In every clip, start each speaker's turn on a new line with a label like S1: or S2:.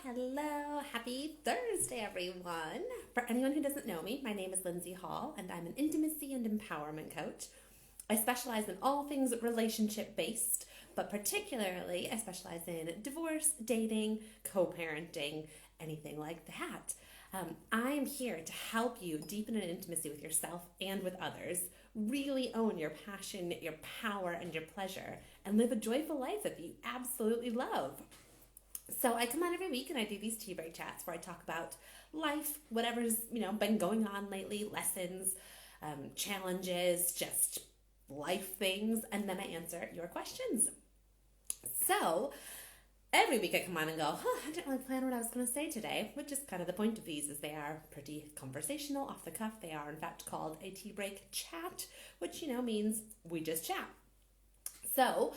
S1: Hello. Happy Thursday, everyone. For anyone who doesn't know me, my name is Lindsey Hall, and I'm an intimacy and empowerment coach. I specialize in all things relationship-based, but particularly I specialize in divorce, dating, co-parenting, anything like that. I'm here to help you deepen an intimacy with yourself and with others, really own your passion, your power, and your pleasure, and live a joyful life that you absolutely love. So I come on every week and I do these tea break chats where I talk about life, whatever's been going on lately, lessons, challenges, just life things, and then I answer your questions. So every week I come on and go, I didn't really plan what I was going to say today, which is kind of the point of these, is they are pretty conversational, off the cuff. They are in fact called a tea break chat, which means we just chat. So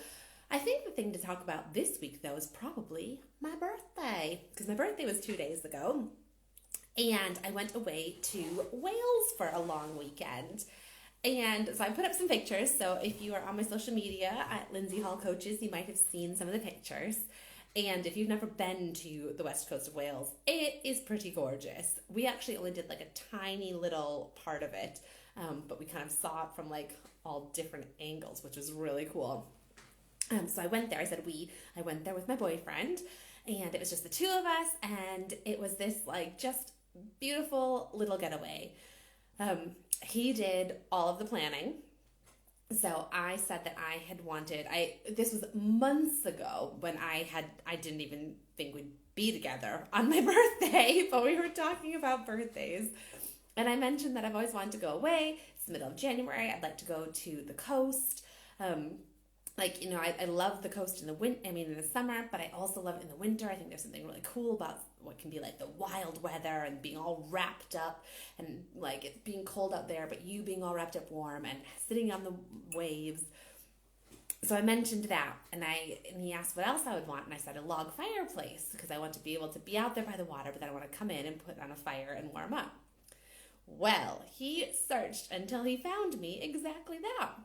S1: I think the thing to talk about this week, though, is probably my birthday, because my birthday was 2 days ago, and I went away to Wales for a long weekend. And so I put up some pictures, so if you are on my social media at Lindsey Hall Coaches, you might have seen some of the pictures. And if you've never been to the west coast of Wales, it is pretty gorgeous. We actually only did like a tiny little part of it, but we kind of saw it from like all different angles, which was really cool. So I went there. I went there with my boyfriend, and it was just the two of us, and it was this like just beautiful little getaway. He did all of the planning. So I said that I had wanted, this was months ago when I didn't even think we'd be together on my birthday, but we were talking about birthdays. And I mentioned that I've always wanted to go away. It's the middle of January. I'd like to go to the coast. I love the coast in the summer, but I also love it in the winter. I think there's something really cool about what can be like the wild weather and being all wrapped up and like it being cold out there, but you being all wrapped up warm and sitting on the waves. So I mentioned that, and he asked what else I would want, and I said a log fireplace, because I want to be able to be out there by the water, but then I want to come in and put on a fire and warm up. Well, he searched until he found me exactly that.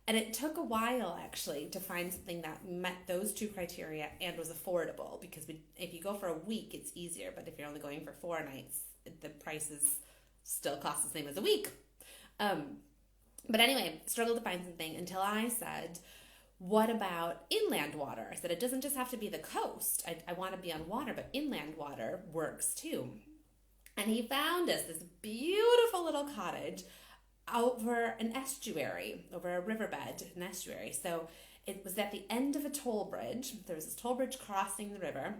S1: And it took a while, actually, to find something that met those two criteria and was affordable, because if you go for a week, it's easier, but if you're only going for 4 nights, the prices still cost the same as a week. But anyway, struggled to find something until I said, what about inland water? I said, it doesn't just have to be the coast. I want to be on water, but inland water works too. And he found us this beautiful little cottage over an estuary, over a riverbed, an estuary. So it was at the end of a toll bridge. There was this toll bridge crossing the river,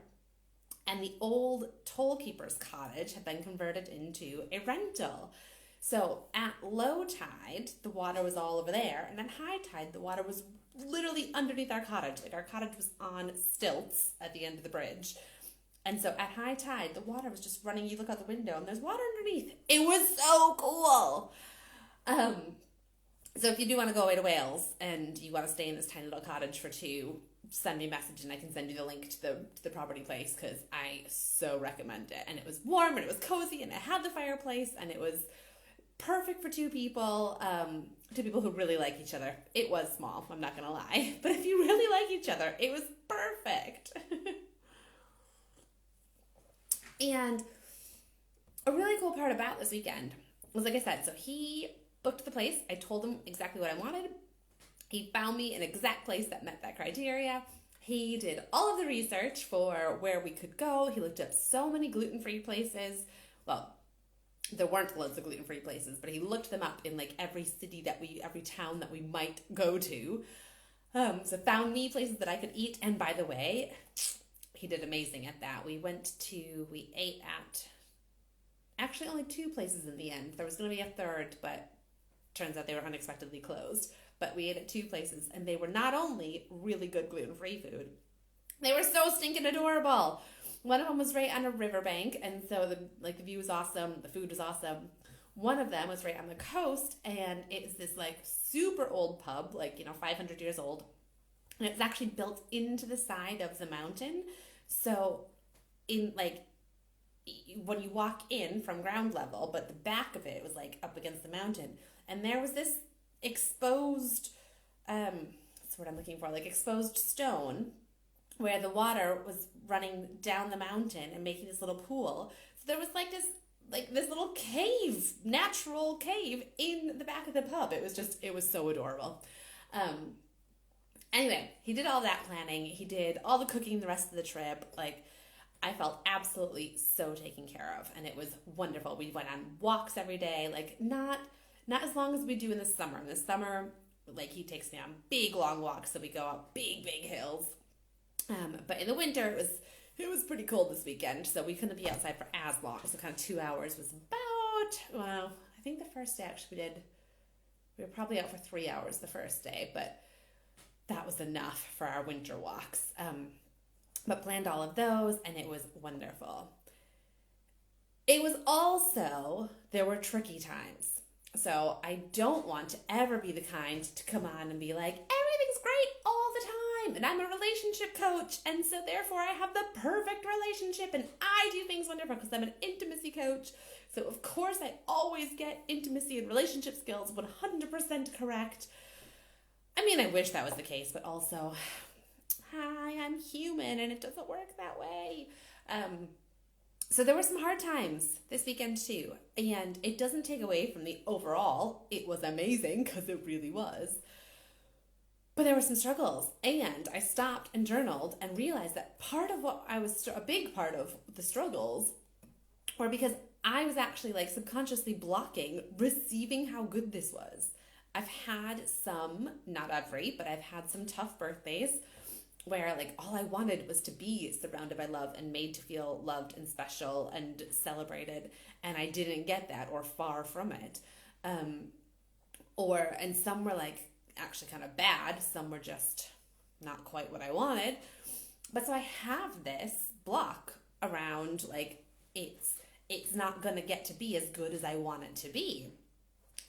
S1: and the old toll keeper's cottage had been converted into a rental. So at low tide, the water was all over there, and at high tide, the water was literally underneath our cottage. Like our cottage was on stilts at the end of the bridge. And so at high tide, the water was just running. You look out the window, and there's water underneath. It was so cool. So if you do want to go away to Wales and you want to stay in this tiny little cottage for 2, send me a message and I can send you the link to the property place, because I so recommend it. And it was warm and it was cozy and it had the fireplace and it was perfect for 2 people, 2 people who really like each other. It was small, I'm not going to lie, but if you really like each other, it was perfect. And a really cool part about this weekend was, like I said, so he booked the place. I told him exactly what I wanted. He found me an exact place that met that criteria. He did all of the research for where we could go. He looked up so many gluten-free places. Well, there weren't loads of gluten-free places, but he looked them up in like every town that we might go to. So found me places that I could eat. And by the way, he did amazing at that. We ate at actually only 2 places in the end. There was going to be a third, but turns out they were unexpectedly closed. But we ate at 2 places, and they were not only really good gluten-free food, they were so stinking adorable. One of them was right on a riverbank, and so the view was awesome, the food was awesome. One of them was right on the coast, and it was this like super old pub, 500 years old, and it's actually built into the side of the mountain. So when you walk in from ground level, but the back of it was like up against the mountain, and there was this exposed, that's what I'm looking for, like exposed stone, where the water was running down the mountain and making this little pool. So there was this little cave, natural cave in the back of the pub. It was so adorable. Anyway, he did all that planning. He did all the cooking the rest of the trip. Like, I felt absolutely so taken care of, and it was wonderful. We went on walks every day, like not as long as we do in the summer. In the summer, like, he takes me on big long walks, so we go up big hills. But in the winter, it was pretty cold this weekend, so we couldn't be outside for as long. So kind of 2 hours was I think the first day actually we were probably out for 3 hours the first day, but that was enough for our winter walks. But planned all of those, and it was wonderful. It was also, there were tricky times. So I don't want to ever be the kind to come on and be like, everything's great all the time, and I'm a relationship coach, and so therefore I have the perfect relationship, and I do things wonderful because I'm an intimacy coach. So of course I always get intimacy and relationship skills 100% correct. I mean, I wish that was the case, but also, hi, I'm human, and it doesn't work that way. So there were some hard times this weekend too, and it doesn't take away from the overall. It was amazing, because it really was. But there were some struggles, and I stopped and journaled and realized that a big part of the struggles were because I was actually like subconsciously blocking receiving how good this was. I've had some, not every, but I've had some tough birthdays where like all I wanted was to be surrounded by love and made to feel loved and special and celebrated, and I didn't get that, or far from it. And some were like actually kind of bad, some were just not quite what I wanted. But so I have this block around like it's not gonna get to be as good as I want it to be.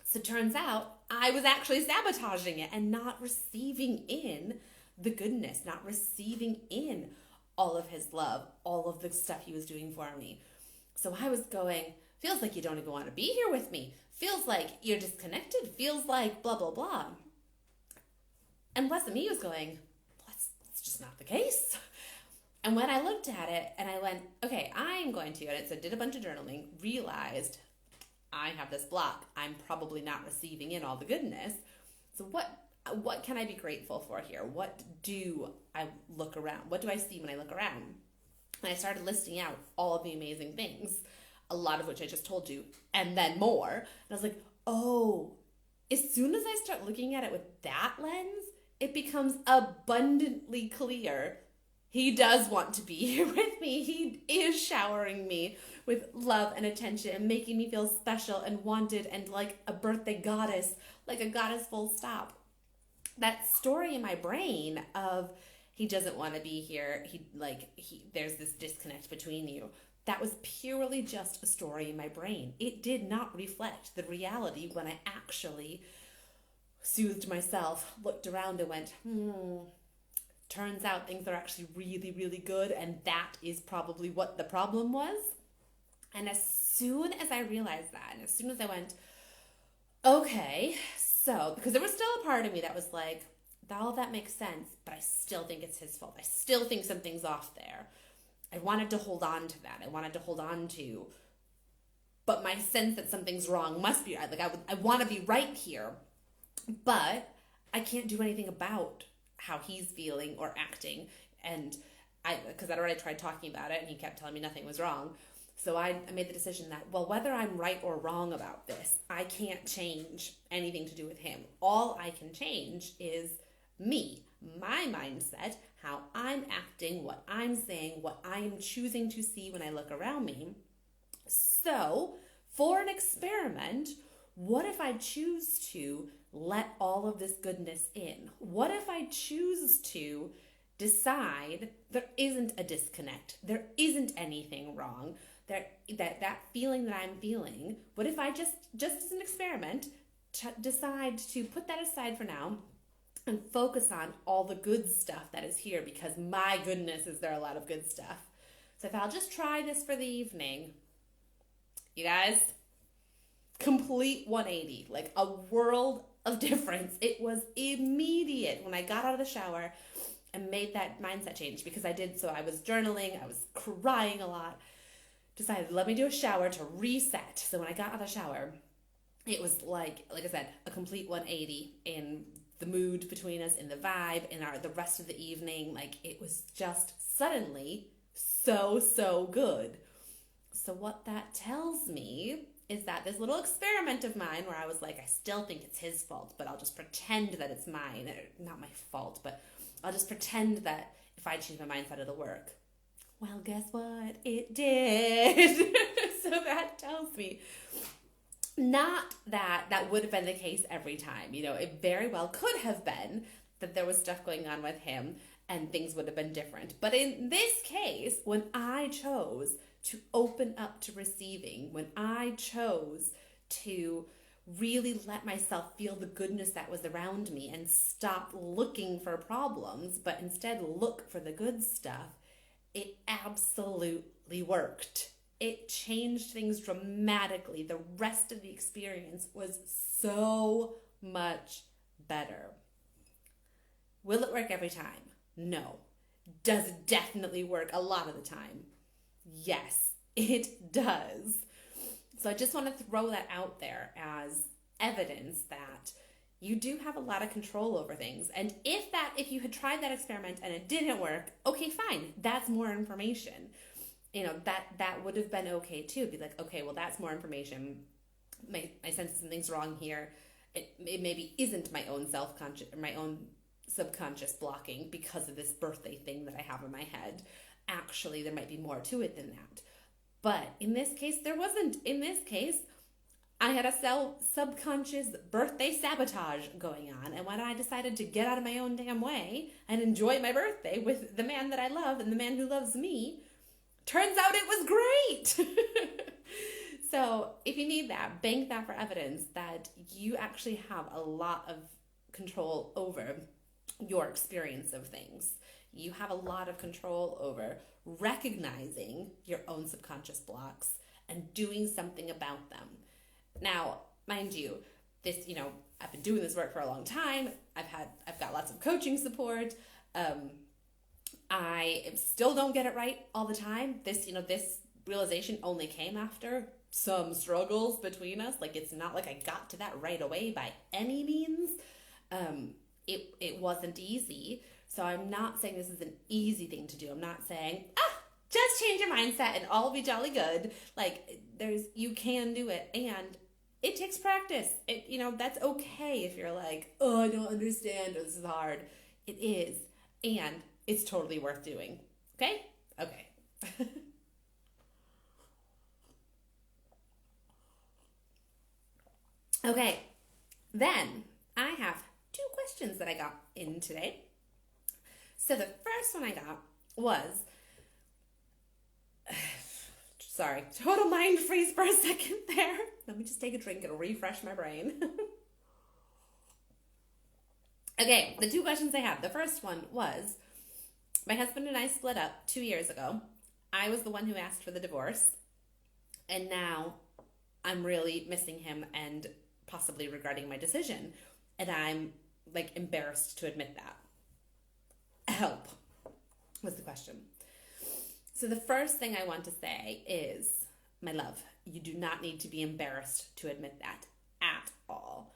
S1: So it turns out I was actually sabotaging it and not receiving in the goodness, not receiving in all of his love, all of the stuff he was doing for me. So I was going, feels like you don't even want to be here with me. Feels like you're disconnected. Feels like blah, blah, blah. And wasn't me. He was going, well, that's just not the case. And when I looked at it and I went, okay, I'm going to, and so did a bunch of journaling, realized I have this block. I'm probably not receiving in all the goodness. So what can I be grateful for here? What do I look around? What do I see when I look around? And I started listing out all of the amazing things, a lot of which I just told you, and then more. And I was like, oh, as soon as I start looking at it with that lens, it becomes abundantly clear. He does want to be here with me. He is showering me with love and attention and making me feel special and wanted and like a birthday goddess, like a goddess full stop. That story in my brain of he doesn't want to be here, there's this disconnect between you, that was purely just a story in my brain. It did not reflect the reality when I actually soothed myself, looked around and went, turns out things are actually really, really good, and that is probably what the problem was. And as soon as I realized that, and as soon as I went, okay, so, because there was still a part of me that was like, all of that makes sense, but I still think it's his fault. I still think something's off there. I wanted to hold on to that. But my sense that something's wrong must be, like, I want to be right here, but I can't do anything about how he's feeling or acting. And because I'd already tried talking about it and he kept telling me nothing was wrong. So I made the decision that, well, whether I'm right or wrong about this, I can't change anything to do with him. All I can change is me, my mindset, how I'm acting, what I'm saying, what I'm choosing to see when I look around me. So for an experiment, what if I choose to let all of this goodness in? What if I choose to decide there isn't a disconnect, there isn't anything wrong, that feeling that I'm feeling, what if I just as an experiment, decide to put that aside for now and focus on all the good stuff that is here, because my goodness, is there a lot of good stuff. So if I'll just try this for the evening, you guys, complete 180, like a world of difference. It was immediate. When I got out of the shower, and made that mindset change because I did. So I was journaling, I was crying a lot, decided, let me do a shower to reset. So when I got out of the shower, it was like I said, a complete 180 in the mood between us, in the vibe, in the rest of the evening. Like, it was just suddenly so good. So what that tells me is that this little experiment of mine where I was like, I still think it's his fault, but I'll just pretend that it's mine. Not my fault, but I'll just pretend that if I change my mindset, it'll work. Well, guess what? It did. So that tells me not that that would have been the case every time. You know, it very well could have been that there was stuff going on with him and things would have been different. But in this case, when I chose to open up to receiving, when I chose to really let myself feel the goodness that was around me and stop looking for problems, but instead look for the good stuff, it absolutely worked. It changed things dramatically. The rest of the experience was so much better. Will it work every time? No. Does it definitely work a lot of the time? Yes, it does. So I just want to throw that out there as evidence that you do have a lot of control over things. And if you had tried that experiment and it didn't work, okay, fine. That's more information. You know, that would have been okay too. Be like, okay, well, that's more information. My sense something's wrong here. It maybe isn't my own self-conscious, or my own subconscious blocking because of this birthday thing that I have in my head. Actually, there might be more to it than that. But in this case, there wasn't. In this case, I had a subconscious birthday sabotage going on. And when I decided to get out of my own damn way and enjoy my birthday with the man that I love and the man who loves me, turns out it was great. So if you need that, bank that for evidence that you actually have a lot of control over your experience of things. You have a lot of control over recognizing your own subconscious blocks and doing something about them. Now, mind you, I've been doing this work for a long time. I've got lots of coaching support. I still don't get it right all the time. This realization only came after some struggles between us. Like, it's not like I got to that right away by any means. It wasn't easy. So I'm not saying this is an easy thing to do. I'm not saying, just change your mindset and all will be jolly good. Like, you can do it, and it takes practice. That's okay if you're like, oh, I don't understand, or this is hard. It is, and it's totally worth doing. Okay? Okay. Okay. Then I have 2 questions that I got in today. So the first one I got was, sorry, total mind freeze for a second there. Let me just take a drink and refresh my brain. Okay, the 2 questions I have. The first one was, my husband and I split up 2 years ago. I was the one who asked for the divorce. And now I'm really missing him and possibly regretting my decision. And I'm embarrassed to admit that. Help was the question. So the first thing I want to say is, my love, you do not need to be embarrassed to admit that at all.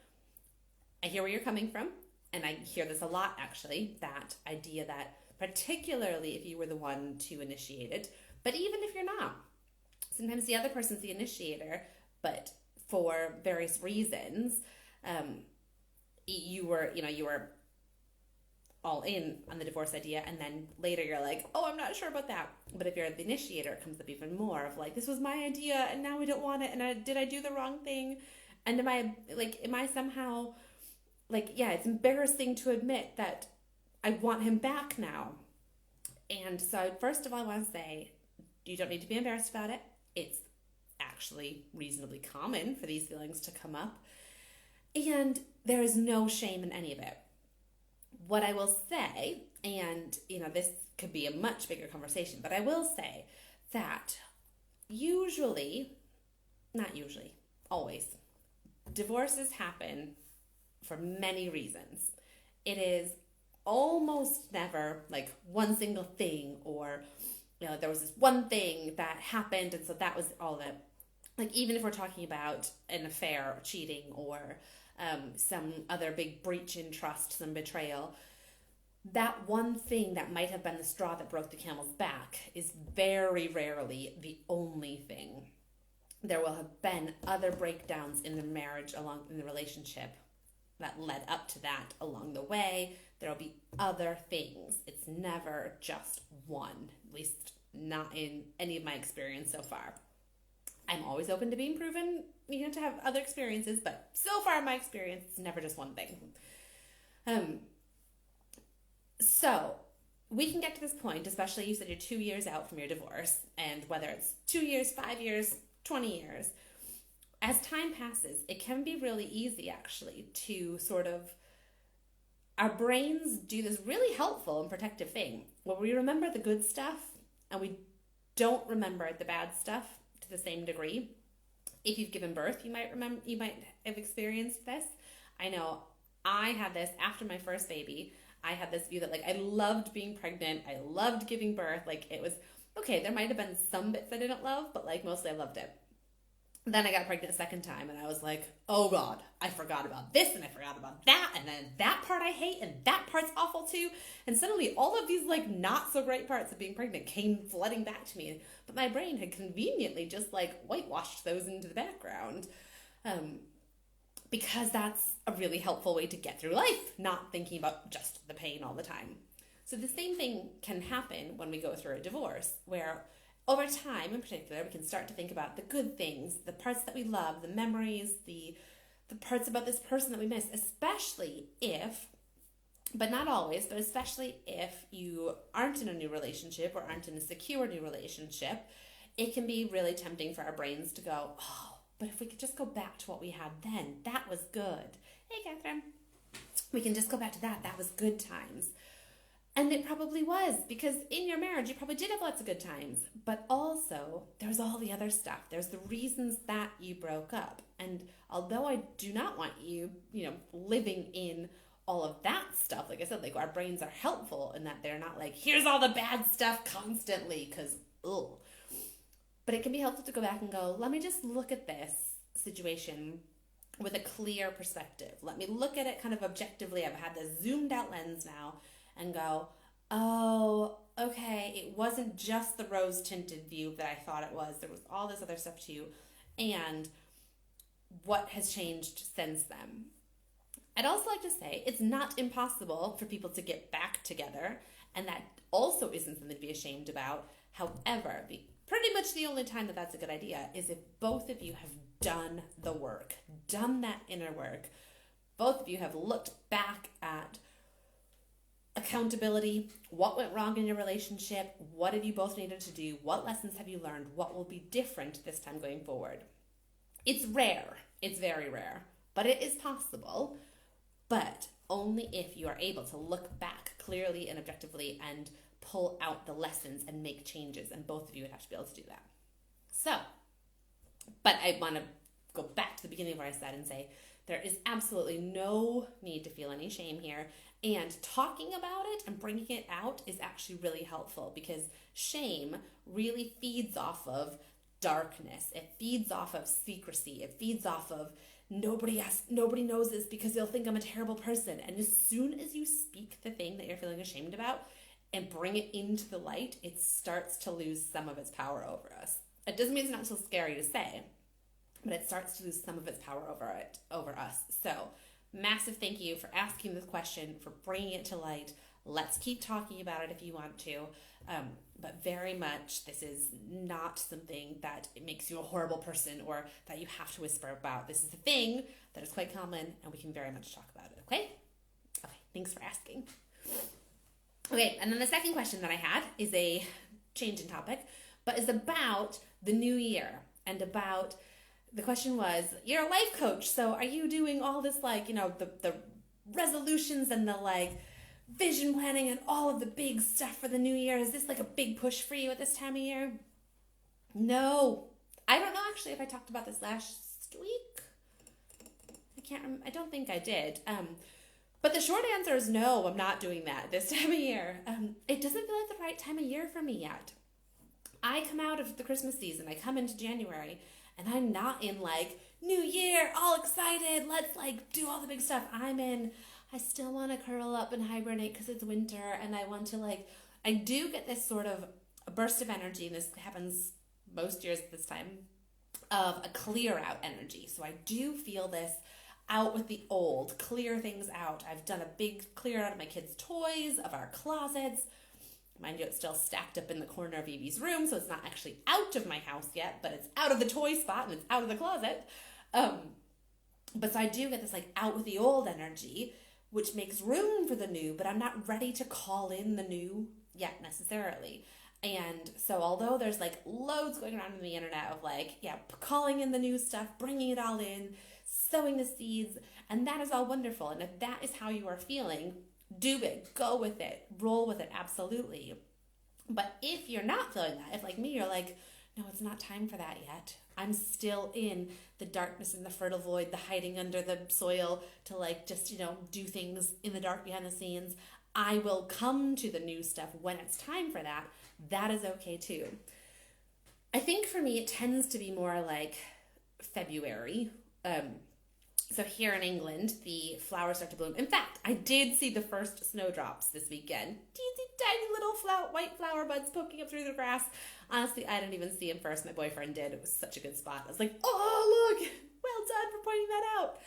S1: I hear where you're coming from, and I hear this a lot, actually, that idea that particularly if you were the one to initiate it, but even if you're not, sometimes the other person's the initiator, but for various reasons, you were all in on the divorce idea, and then later you're like, oh, I'm not sure about that. But if you're the initiator, it comes up even more of like, this was my idea and now we don't want it, and did I do the wrong thing, and am I somehow it's embarrassing to admit that I want him back now. And so first of all, I want to say, you don't need to be embarrassed about it. It's actually reasonably common for these feelings to come up, and there is no shame in any of it. What I will say, and this could be a much bigger conversation, but I will say that always, divorces happen for many reasons. It is almost never like one single thing, or there was this one thing that happened and so that was all of it. Like even if we're talking about an affair or cheating or some other big breach in trust, some betrayal, that one thing that might have been the straw that broke the camel's back is very rarely the only thing. There will have been other breakdowns in the marriage, in the relationship that led up to that along the way. There will be other things. It's never just one, at least not in any of my experience so far. I'm always open to being proven, to have other experiences, but so far in my experience, it's never just one thing. So we can get to this point, especially you said you're 2 years out from your divorce, and whether it's 2 years, 5 years, 20 years, as time passes, it can be really easy actually to sort of, our brains do this really helpful and protective thing where we remember the good stuff and we don't remember the bad stuff to the same degree. If you've given birth, you might have experienced this. I know I had this after my first baby. I had this view that I loved being pregnant. I loved giving birth. It was okay. There might have been some bits I didn't love, but mostly I loved it. Then I got pregnant a second time and I was like, oh God, I forgot about this and I forgot about that. And then that part I hate and that part's awful too. And suddenly all of these not so great parts of being pregnant came flooding back to me. But my brain had conveniently just whitewashed those into the background. Because that's a really helpful way to get through life, not thinking about just the pain all the time. So the same thing can happen when we go through a divorce, where over time in particular, we can start to think about the good things, the parts that we love, the memories, the parts about this person that we miss, especially if, but not always, but especially if you aren't in a new relationship or aren't in a secure new relationship, it can be really tempting for our brains to go, oh, but if we could just go back to what we had then, that was good. Hey, Catherine. We can just go back to that. That was good times. And it probably was, because in your marriage, you probably did have lots of good times. But also, there's all the other stuff. There's the reasons that you broke up. And although I do not want you, living in all of that stuff, like I said, our brains are helpful in that they're not here's all the bad stuff constantly, because, ugh. But it can be helpful to go back and go, let me just look at this situation with a clear perspective. Let me look at it kind of objectively. I've had this zoomed out lens now and go, oh, okay, it wasn't just the rose-tinted view that I thought it was. There was all this other stuff too. And what has changed since then? I'd also like to say it's not impossible for people to get back together, and that also isn't something to be ashamed about. However, pretty much the only time that that's a good idea is if both of you have done the work, done that inner work. Both of you have looked back at accountability, what went wrong in your relationship, what have you both needed to do, what lessons have you learned, what will be different this time going forward. It's rare, it's very rare, but it is possible, but only if you are able to look back clearly and objectively and pull out the lessons and make changes, and both of you would have to be able to do that. So, but I want to go back to the beginning of what I said and say there is absolutely no need to feel any shame here, and talking about it and bringing it out is actually really helpful, because shame really feeds off of darkness. It feeds off of secrecy. It feeds off of nobody knows this because they'll think I'm a terrible person. And as soon as you speak the thing that you're feeling ashamed about and bring it into the light, it starts to lose some of its power over us. It doesn't mean it's not so scary to say, but it starts to lose some of its power over us. So, massive thank you for asking this question, for bringing it to light. Let's keep talking about it if you want to. But very much, this is not something that it makes you a horrible person or that you have to whisper about. This is a thing that is quite common, and we can very much talk about it, okay? Okay, thanks for asking. Okay, and then the second question that I had is a change in topic, but is about the new year, and about, the question was, you're a life coach, so are you doing all this, the resolutions and the, vision planning and all of the big stuff for the new year? Is this, a big push for you at this time of year? No. I don't know, actually, if I talked about this last week. I don't think I did. But the short answer is no, I'm not doing that this time of year. It doesn't feel like the right time of year for me yet. I come out of the Christmas season, I come into January, and I'm not in like, new year, all excited, let's like do all the big stuff. I still want to curl up and hibernate because it's winter, and I want to like, I do get this sort of a burst of energy, and this happens most years at this time, of a clear out energy. So I do feel this out with the old, clear things out. I've done a big clear out of my kids' toys, of our closets. Mind you, it's still stacked up in the corner of Evie's room, so it's not actually out of my house yet, but it's out of the toy spot and it's out of the closet. But so I do get this like out with the old energy, which makes room for the new, but I'm not ready to call in the new yet necessarily. And so although there's like loads going around on the internet of like, calling in the new stuff, bringing it all in, sowing the seeds, and that is all wonderful. And if that is how you are feeling, do it, go with it, roll with it, absolutely. But if you're not feeling that, if like me, you're like, no, it's not time for that yet. I'm still in the darkness and the fertile void, the hiding under the soil to like just, do things in the dark behind the scenes. I will come to the new stuff when it's time for that. That is okay too. I think for me, it tends to be more like February. So here in England, the flowers start to bloom. In fact, I did see the first snowdrops this weekend. Teensy tiny little white flower buds poking up through the grass. Honestly, I didn't even see them first. My boyfriend did. It was such a good spot. I was like, oh, look, well done for pointing that out.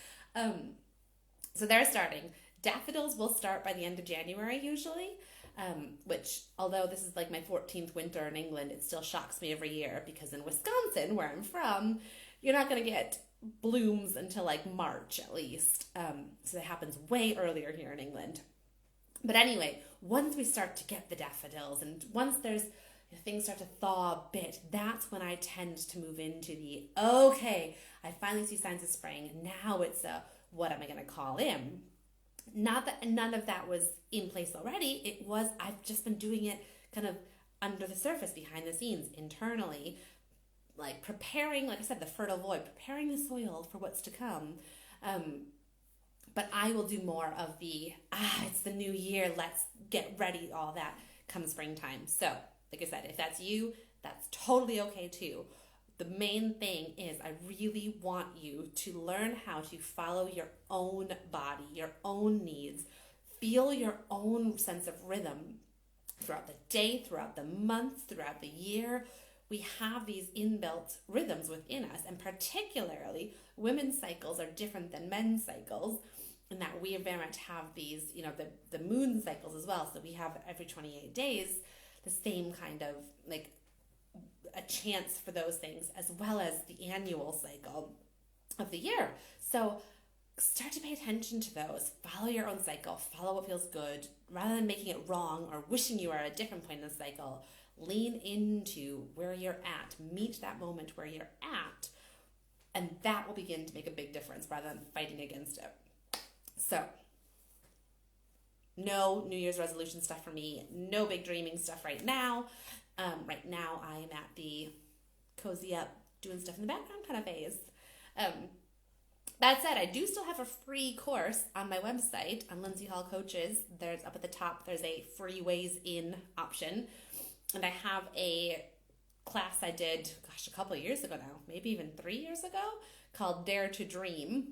S1: So they're starting. Daffodils will start by the end of January usually, which, although this is like my 14th winter in England, it still shocks me every year because in Wisconsin, where I'm from, you're not going to get blooms until like March at least. So that happens way earlier here in England. But anyway, once we start to get the daffodils and once things start to thaw a bit, that's when I tend to move into the, okay, I finally see signs of spring. Now it's what am I going to call in? Not that none of that was in place already. I've just been doing it kind of under the surface, behind the scenes, internally, like preparing, like I said, the fertile void, preparing the soil for what's to come. But I will do more of the, it's the new year, let's get ready, all that come springtime. So, like I said, if that's you, that's totally okay too. The main thing is I really want you to learn how to follow your own body, your own needs, feel your own sense of rhythm throughout the day, throughout the month, throughout the year. We have these inbuilt rhythms within us, and particularly women's cycles are different than men's cycles in that we very much have these, the moon cycles as well. So we have every 28 days the same kind of like a chance for those things, as well as the annual cycle of the year. So start to pay attention to those. Follow your own cycle. Follow what feels good. Rather than making it wrong or wishing you are at a different point in the cycle, lean into where you're at. Meet that moment where you're at. And that will begin to make a big difference rather than fighting against it. So, no New Year's resolution stuff for me. No big dreaming stuff right now. Right now, I am at the cozy up, doing stuff in the background kind of phase. That said, I do still have a free course on my website on Lindsey Hall Coaches. There's up at the top, there's a free ways in option. And I have a class I did, a couple of years ago now, maybe even 3 years ago, called Dare to Dream.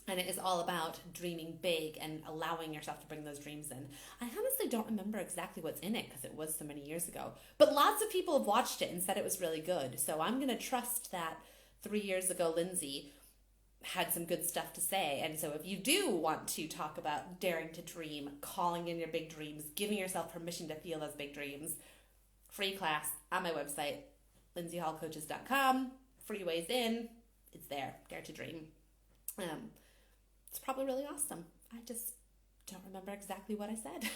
S1: And it is all about dreaming big and allowing yourself to bring those dreams in. I honestly don't remember exactly what's in it because it was so many years ago. But lots of people have watched it and said it was really good. So I'm going to trust that 3 years ago Lindsey had some good stuff to say. And so if you do want to talk about daring to dream, calling in your big dreams, giving yourself permission to feel those big dreams, free class on my website, lindseyhallcoaches.com, free ways in, it's there, Dare to Dream. It's probably really awesome. I just don't remember exactly what I said.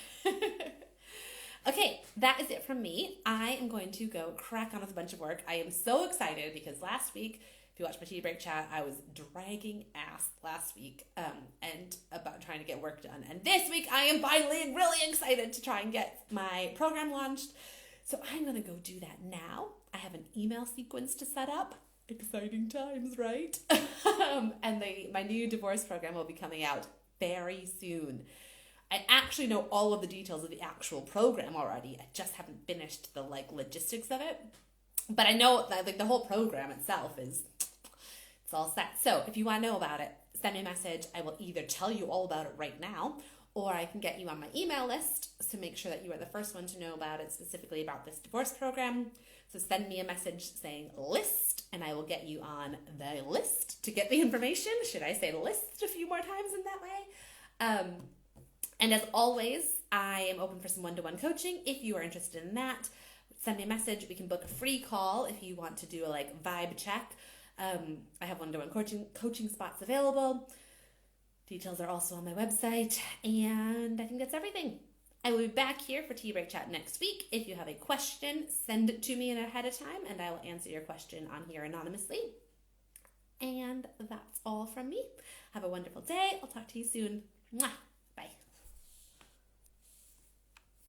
S1: Okay, that is it from me. I am going to go crack on with a bunch of work. I am so excited because last week, if you watched my tea break chat, I was dragging ass last week and about trying to get work done. And this week, I am finally really excited to try and get my program launched. So I'm going to go do that now. I have an email sequence to set up. Exciting times, right? And my new divorce program will be coming out very soon. I actually know all of the details of the actual program already. I just haven't finished the logistics of it. But I know that the whole program itself it's all set. So if you want to know about it, send me a message. I will either tell you all about it right now, or I can get you on my email list to make sure that you are the first one to know about it, specifically about this divorce program. So send me a message saying list, and I will get you on the list to get the information. Should I say list a few more times in that way? And as always, I am open for some one-to-one coaching. If you are interested in that, send me a message. We can book a free call if you want to do a vibe check. I have one-to-one coaching spots available. Details are also on my website, and I think that's everything. I will be back here for Tea Break Chat next week. If you have a question, send it to me ahead of time, and I will answer your question on here anonymously. And that's all from me. Have a wonderful day. I'll talk to you soon. Mwah.